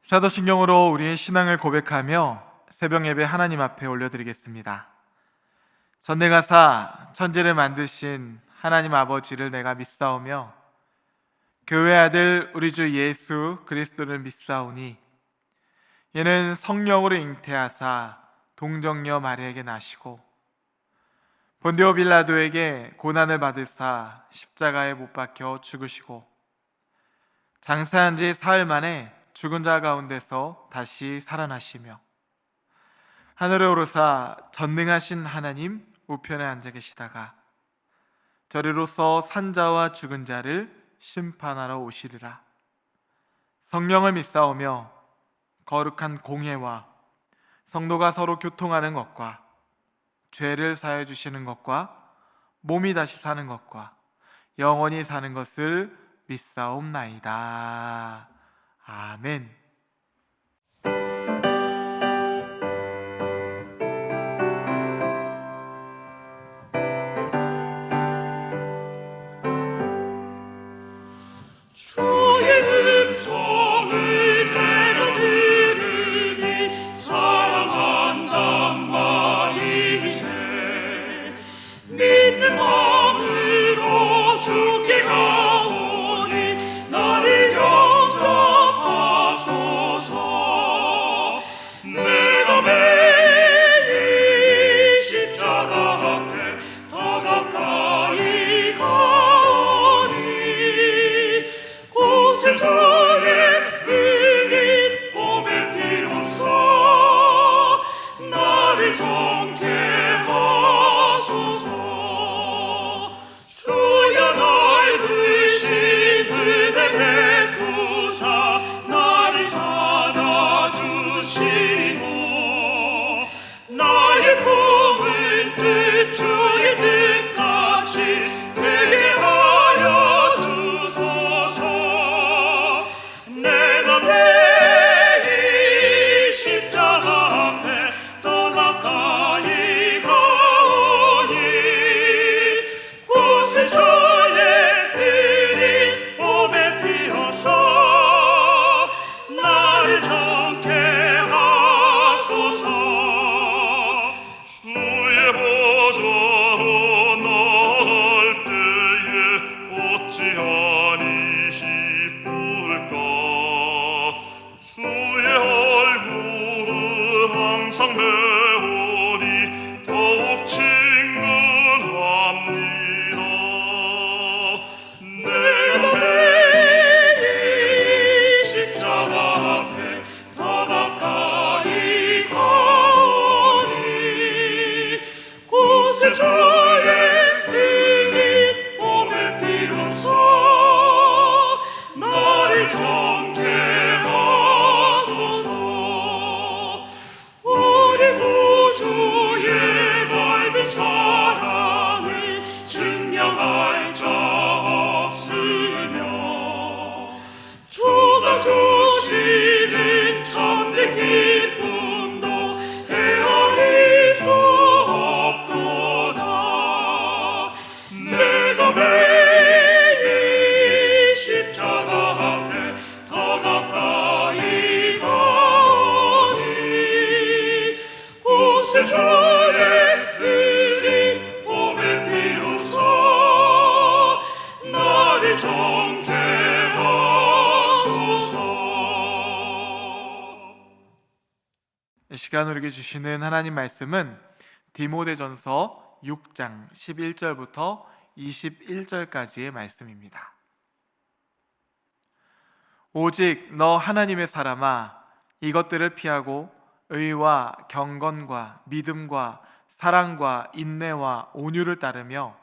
사도신경으로 우리의 신앙을 고백하며 새벽 예배 하나님 앞에 올려드리겠습니다. 전능하사 천지를 만드신 하나님 아버지를 내가 믿사오며 교회 아들 우리 주 예수 그리스도를 믿사오니 이는 성령으로 잉태하사 동정녀 마리아에게 나시고 본디오 빌라도에게 고난을 받으사 십자가에 못 박혀 죽으시고 장사한 지 사흘 만에 죽은 자 가운데서 다시 살아나시며 하늘에 오르사 전능하신 하나님 우편에 앉아 계시다가 저리로서 산자와 죽은 자를 심판하러 오시리라. 성령을 믿사오며 거룩한 공예와 성도가 서로 교통하는 것과 죄를 사해 주시는 것과 몸이 다시 사는 것과 영원히 사는 것을 믿사옵나이다. 아멘. 주의 음성을 내가 들으니 사랑한단 말이세. 믿는 마음으로 주께 가오니 나를 영접하소서. 내가 매일 십자가 앞에 더 가까이 가오니 곳에 주의 흘린 보배 피로써 나를 정케 하소서. 주여 넓으신 은혜 베푸사 나를 사다 주시고 나의 품은 뜻 주의 뜻같이 되게 하여 주소서. 내가 매일 십자가 앞에 더 가까이 가오니 곳에 주의 흘린 보배 피로써 나를 정케 하소서. 주의 보좌로 나갈 때에 어찌하니 기쁠까. 주의 얼굴을 항상 배우니 더욱 친근합니다. 내가 매일 십자가 앞에 더 가까이 가오니 곳에 주의 흘린 보배 피로써 나를 정케 하소서. 우리 구주의 넓은 사랑을 증명할 자 없으며 주가 주시는 참된 기쁨도 헤아릴 수 없도다. 내가 매일 십자가 앞에 더 가까이 가오니 곳에 주의 흘린 보배 피로써 나를 정케 하소서. 이 시간 우리에게 주시는 하나님 말씀은 디모데전서 6장 11절부터 21절까지의 말씀입니다. 오직 너 하나님의 사람아 이것들을 피하고 의와 경건과 믿음과 사랑과 인내와 온유를 따르며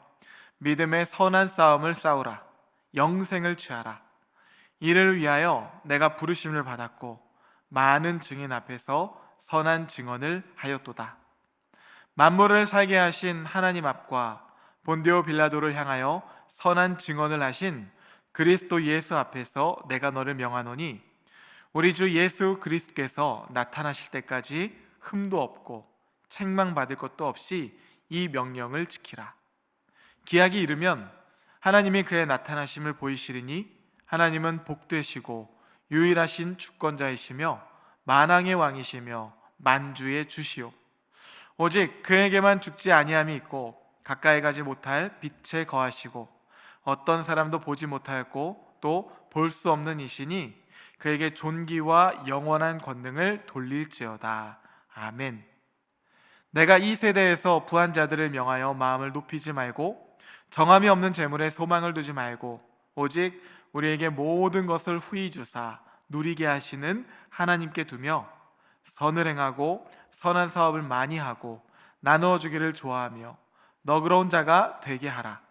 믿음의 선한 싸움을 싸우라. 영생을 취하라. 이를 위하여 내가 부르심을 받았고 많은 증인 앞에서 선한 증언을 하였도다. 만물을 살게 하신 하나님 앞과 본디오 빌라도를 향하여 선한 증언을 하신 그리스도 예수 앞에서 내가 너를 명하노니 우리 주 예수 그리스도께서 나타나실 때까지 흠도 없고 책망받을 것도 없이 이 명령을 지키라. 기약이 이르면 하나님이 그의 나타나심을 보이시리니 하나님은 복되시고 유일하신 주권자이시며 만왕의 왕이시며 만주의 주시오. 오직 그에게만 죽지 아니함이 있고 가까이 가지 못할 빛에 거하시고 어떤 사람도 보지 못하였고 또 볼 수 없는 이시니 그에게 존귀와 영원한 권능을 돌릴지어다. 아멘. 내가 이 세대에서 부한 자들을 명하여 마음을 높이지 말고 정함이 없는 재물에 소망을 두지 말고 오직 우리에게 모든 것을 후히 주사 누리게 하시는 하나님께 두며 선을 행하고 선한 사업을 많이 하고 나누어 주기를 좋아하며 너그러운 자가 되게 하라.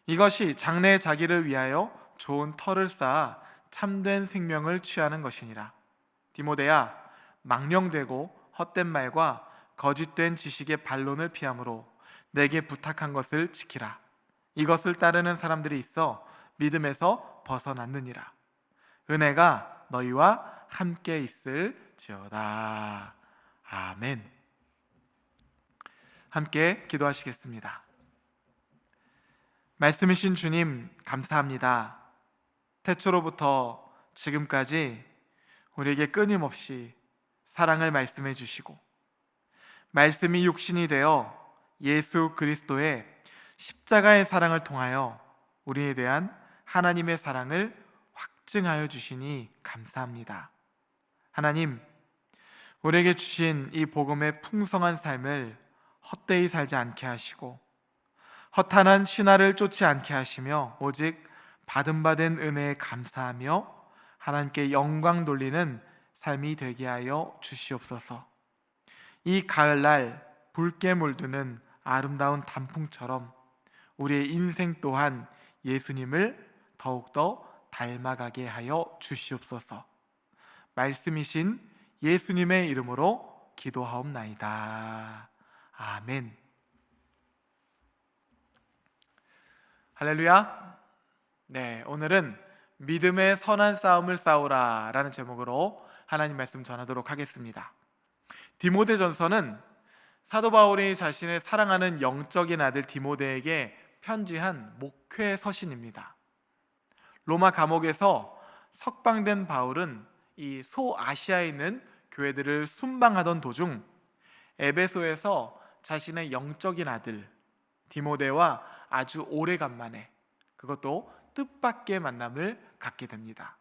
이것이 장래의 자기를 위하여 좋은 터를 쌓아 참된 생명을 취하는 것이니라. 디모데야, 망령되고 헛된 말과 거짓된 지식의 반론을 피함으로 내게 부탁한 것을 지키라. 이것을 따르는 사람들이 있어 믿음에서 벗어났느니라. 은혜가 너희와 함께 있을지어다. 아멘. 함께 기도하시겠습니다. 말씀이신 주님, 감사합니다. 태초로부터 지금까지 우리에게 끊임없이 사랑을 말씀해 주시고 말씀이 육신이 되어 예수 그리스도의 십자가의 사랑을 통하여 우리에 대한 하나님의 사랑을 확증하여 주시니 감사합니다. 하나님, 우리에게 주신 이 복음의 풍성한 삶을 헛되이 살지 않게 하시고 허탄한 신화를 쫓지 않게 하시며 오직 받은 은혜에 감사하며 하나님께 영광 돌리는 삶이 되게 하여 주시옵소서. 이 가을날 붉게 물드는 아름다운 단풍처럼 우리의 인생 또한 예수님을 더욱더 닮아가게 하여 주시옵소서. 말씀이신 예수님의 이름으로 기도하옵나이다. 아멘. 할렐루야. 네, 오늘은 믿음의 선한 싸움을 싸우라 라는 제목으로 하나님 말씀 전하도록 하겠습니다. 디모데전서는 사도 바울이 자신의 사랑하는 영적인 아들 디모데에게 편지한 목회 서신입니다. 로마 감옥에서 석방된 바울은 이 소아시아에 있는 교회들을 순방하던 도중 에베소에서 자신의 영적인 아들 디모데와 아주 오래간만에, 그것도 뜻밖의 만남을 갖게 됩니다.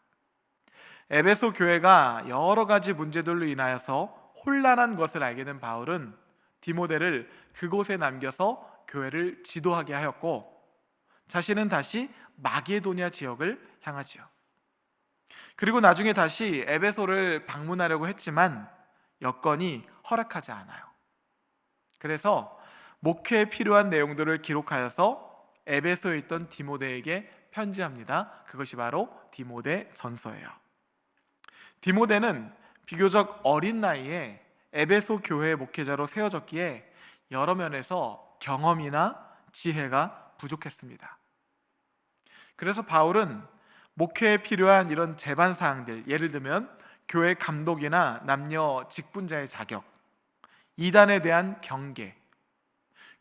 에베소 교회가 여러 가지 문제들로 인하여서 혼란한 것을 알게 된 바울은 디모데를 그곳에 남겨서 교회를 지도하게 하였고 자신은 다시 마게도냐 지역을 향하지요. 그리고 나중에 다시 에베소를 방문하려고 했지만 여건이 허락하지 않아요. 그래서 목회에 필요한 내용들을 기록하여서 에베소에 있던 디모데에게 편지합니다. 그것이 바로 디모데 전서예요. 디모데는 비교적 어린 나이에 에베소 교회의 목회자로 세워졌기에 여러 면에서 경험이나 지혜가 부족했습니다. 그래서 바울은 목회에 필요한 이런 제반 사항들, 예를 들면 교회 감독이나 남녀 직분자의 자격, 이단에 대한 경계,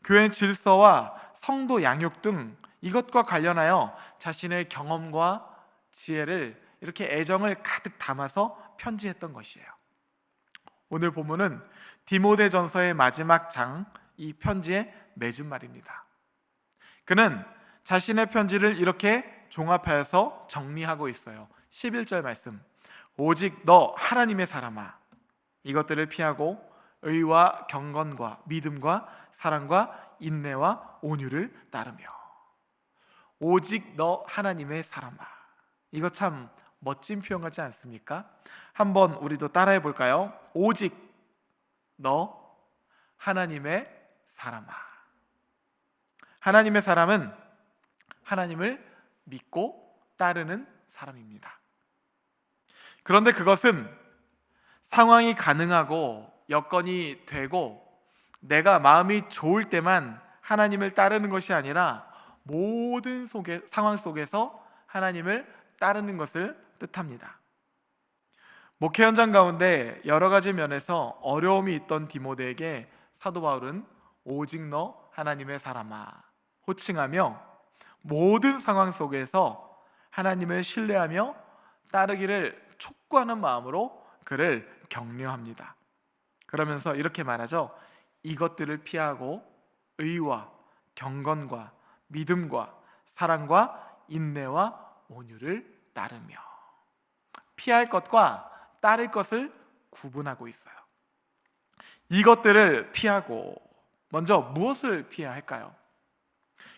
교회 질서와 성도 양육 등 이것과 관련하여 자신의 경험과 지혜를 이렇게 애정을 가득 담아서 편지했던 것이에요. 오늘 본문은 디모데전서의 마지막 장, 이 편지의 맺은 말입니다. 그는 자신의 편지를 이렇게 종합하여서 정리하고 있어요. 11절 말씀, 오직 너 하나님의 사람아, 이것들을 피하고 의와 경건과 믿음과 사랑과 인내와 온유를 따르며. 오직 너 하나님의 사람아, 이거 참 멋진 표현 같지 않습니까? 한번 우리도 따라해 볼까요? 오직 너 하나님의 사람아. 하나님의 사람은 하나님을 믿고 따르는 사람입니다. 그런데 그것은 상황이 가능하고 여건이 되고 내가 마음이 좋을 때만 하나님을 따르는 것이 아니라 모든 상황 속에서 하나님을 따르는 것을 뜻합니다. 목회 현장 가운데 여러 가지 면에서 어려움이 있던 디모데에게 사도 바울은 오직 너 하나님의 사람아 호칭하며 모든 상황 속에서 하나님을 신뢰하며 따르기를 촉구하는 마음으로 그를 격려합니다. 그러면서 이렇게 말하죠. 이것들을 피하고 의와 경건과 믿음과 사랑과 인내와 온유를 따르며. 피할 것과 따를 것을 구분하고 있어요. 이것들을 피하고, 먼저 무엇을 피해야 할까요?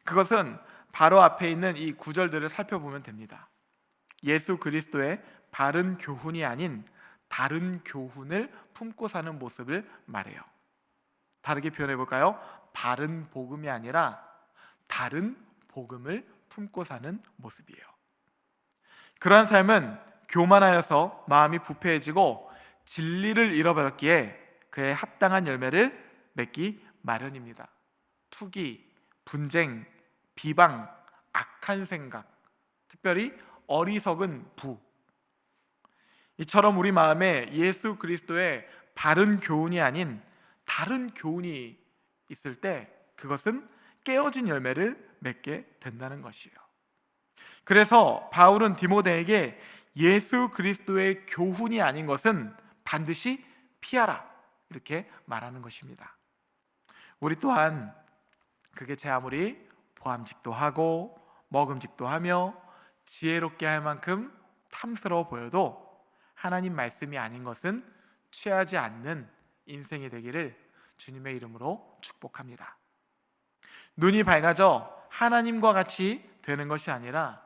그것은 바로 앞에 있는 이 구절들을 살펴보면 됩니다. 예수 그리스도의 바른 교훈이 아닌 다른 교훈을 품고 사는 모습을 말해요. 다르게 표현해 볼까요? 바른 복음이 아니라 다른 복음을 품고 사는 모습이에요. 그러한 삶은 교만하여서 마음이 부패해지고 진리를 잃어버렸기에 그의 합당한 열매를 맺기 마련입니다. 투기, 분쟁, 비방, 악한 생각, 특별히 어리석은 부. 이처럼 우리 마음에 예수 그리스도의 바른 교훈이 아닌 다른 교훈이 있을 때 그것은 깨어진 열매를 맺게 된다는 것이에요. 그래서 바울은 디모데에게 예수 그리스도의 교훈이 아닌 것은 반드시 피하라, 이렇게 말하는 것입니다. 우리 또한 그게 제 아무리 보암직도 하고 먹음직도 하며 지혜롭게 할 만큼 탐스러워 보여도 하나님 말씀이 아닌 것은 취하지 않는 인생이 되기를 주님의 이름으로 축복합니다. 눈이 밝아져 하나님과 같이 되는 것이 아니라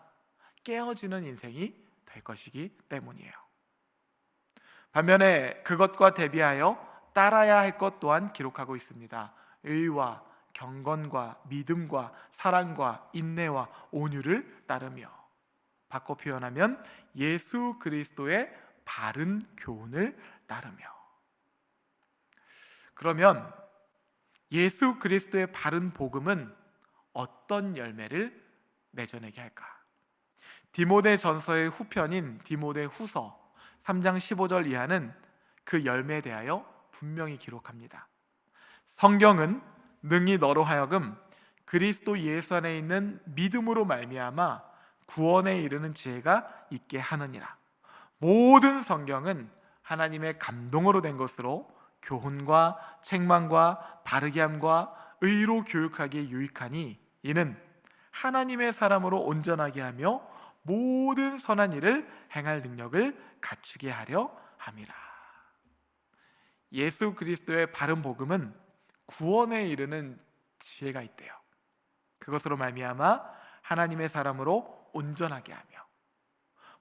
깨어지는 인생이 될 것이기 때문이에요. 반면에 그것과 대비하여 따라야 할 것 또한 기록하고 있습니다. 의와 경건과 믿음과 사랑과 인내와 온유를 따르며, 바꿔 표현하면 예수 그리스도의 바른 교훈을 따르며. 그러면 예수 그리스도의 바른 복음은 어떤 열매를 맺어내게 할까? 디모데 전서의 후편인 디모데 후서 3장 15절 이하는 그 열매에 대하여 분명히 기록합니다. 성경은 능히 너로 하여금 그리스도 예수 안에 있는 믿음으로 말미암아 구원에 이르는 지혜가 있게 하느니라. 모든 성경은 하나님의 감동으로 된 것으로 교훈과 책망과 바르게 함과 의로 교육하기에 유익하니 이는 하나님의 사람으로 온전하게 하며 모든 선한 일을 행할 능력을 갖추게 하려 함이라. 예수 그리스도의 바른 복음은 구원에 이르는 지혜가 있대요. 그것으로 말미암아 하나님의 사람으로 온전하게 하며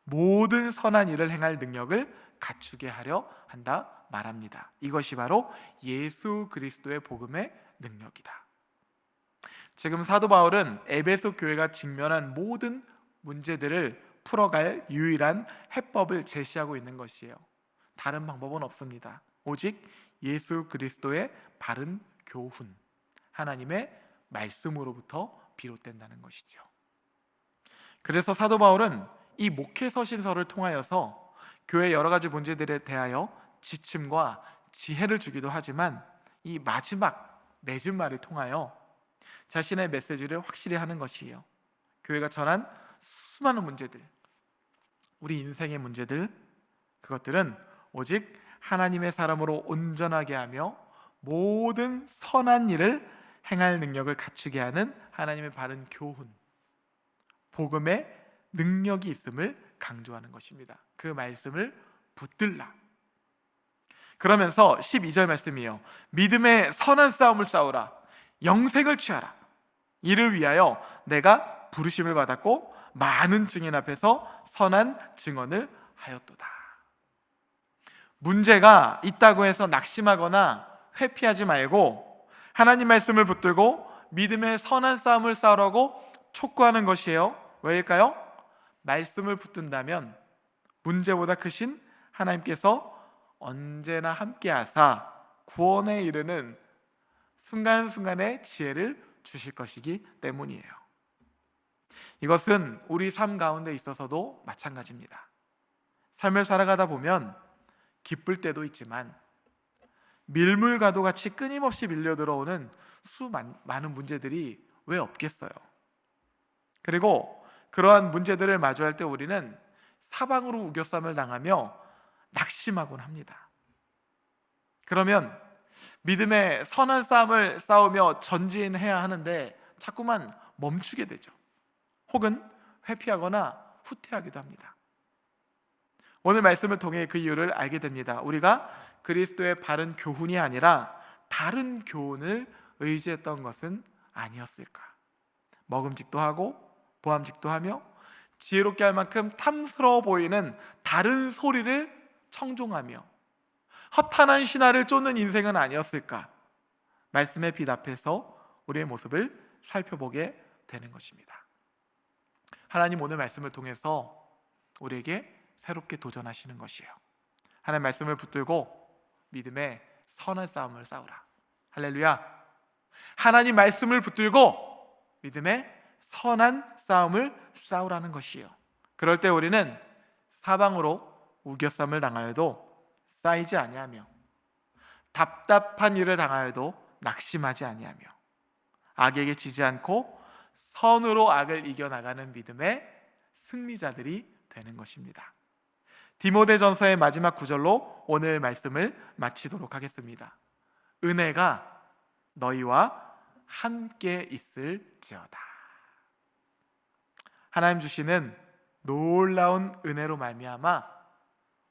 모든 선한 일을 행할 능력을 갖추게 하려 한다 말합니다. 이것이 바로 예수 그리스도의 복음의 능력이다. 지금 사도 바울은 에베소 교회가 직면한 모든 문제들을 풀어갈 유일한 해법을 제시하고 있는 것이에요. 다른 방법은 없습니다. 오직 예수 그리스도의 바른 교훈, 하나님의 말씀으로부터 비롯된다는 것이죠. 그래서 사도 바울은 이 목회서신서를 통하여서 교회의 여러 가지 문제들에 대하여 지침과 지혜를 주기도 하지만 이 마지막 맺은 말을 통하여 자신의 메시지를 확실히 하는 것이에요. 교회가 전한 수많은 문제들, 우리 인생의 문제들, 그것들은 오직 하나님의 사람으로 온전하게 하며 모든 선한 일을 행할 능력을 갖추게 하는 하나님의 바른 교훈, 복음의 능력이 있음을 강조하는 것입니다. 그 말씀을 붙들라. 그러면서 12절 말씀이에요. 믿음의 선한 싸움을 싸우라. 영생을 취하라. 이를 위하여 내가 부르심을 받았고 많은 증인 앞에서 선한 증언을 하였도다. 문제가 있다고 해서 낙심하거나 회피하지 말고 하나님 말씀을 붙들고 믿음의 선한 싸움을 싸우라고 촉구하는 것이에요. 왜일까요? 말씀을 붙든다면 문제보다 크신 하나님께서 언제나 함께하사 구원에 이르는 순간순간의 지혜를 주실 것이기 때문이에요. 이것은 우리 삶 가운데 있어서도 마찬가지입니다. 삶을 살아가다 보면 기쁠 때도 있지만 밀물과도 같이 끊임없이 밀려 들어오는 많은 문제들이 왜 없겠어요? 그리고 그러한 문제들을 마주할 때 우리는 사방으로 우겨쌈을 당하며 낙심하곤 합니다. 그러면 믿음의 선한 싸움을 싸우며 전진해야 하는데 자꾸만 멈추게 되죠. 혹은 회피하거나 후퇴하기도 합니다. 오늘 말씀을 통해 그 이유를 알게 됩니다. 우리가 그리스도의 바른 교훈이 아니라 다른 교훈을 의지했던 것은 아니었을까? 먹음직도 하고 보암직도 하며 지혜롭게 할 만큼 탐스러워 보이는 다른 소리를 청종하며 허탄한 신화를 쫓는 인생은 아니었을까? 말씀에 비답해서 우리의 모습을 살펴보게 되는 것입니다. 하나님 오늘 말씀을 통해서 우리에게 새롭게 도전하시는 것이에요. 하나님 말씀을 붙들고 믿음의 선한 싸움을 싸우라. 할렐루야. 하나님 말씀을 붙들고 믿음의 선한 싸움을 싸우라는 것이에요. 그럴 때 우리는 사방으로 우겨쌈을 당하여도 쌓이지 아니하며 답답한 일을 당하여도 낙심하지 아니하며 악에게 지지 않고 선으로 악을 이겨나가는 믿음의 승리자들이 되는 것입니다. 디모데전서의 마지막 구절로 오늘 말씀을 마치도록 하겠습니다. 은혜가 너희와 함께 있을지어다. 하나님 주시는 놀라운 은혜로 말미암아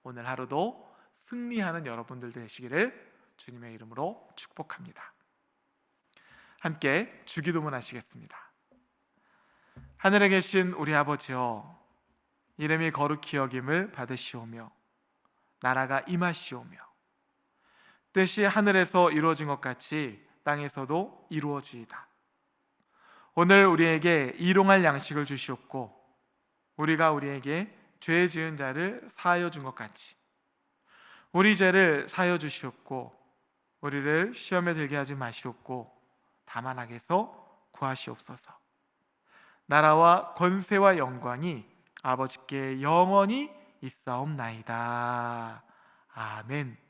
오늘 하루도 승리하는 여러분들 되시기를 주님의 이름으로 축복합니다. 함께 주기도문 하시겠습니다. 하늘에 계신 우리 아버지여, 이름이 거룩히 여김을 받으시오며 나라가 임하시오며 뜻이 하늘에서 이루어진 것 같이 땅에서도 이루어지이다. 오늘 우리에게 일용할 양식을 주시옵고 우리가 우리에게 죄 지은 자를 사하여 준 것 같이 우리 죄를 사하여 주시옵고 우리를 시험에 들게 하지 마시옵고 다만 악에서 구하시옵소서. 나라와 권세와 영광이 아버지께 영원히 있사옵나이다. 아멘.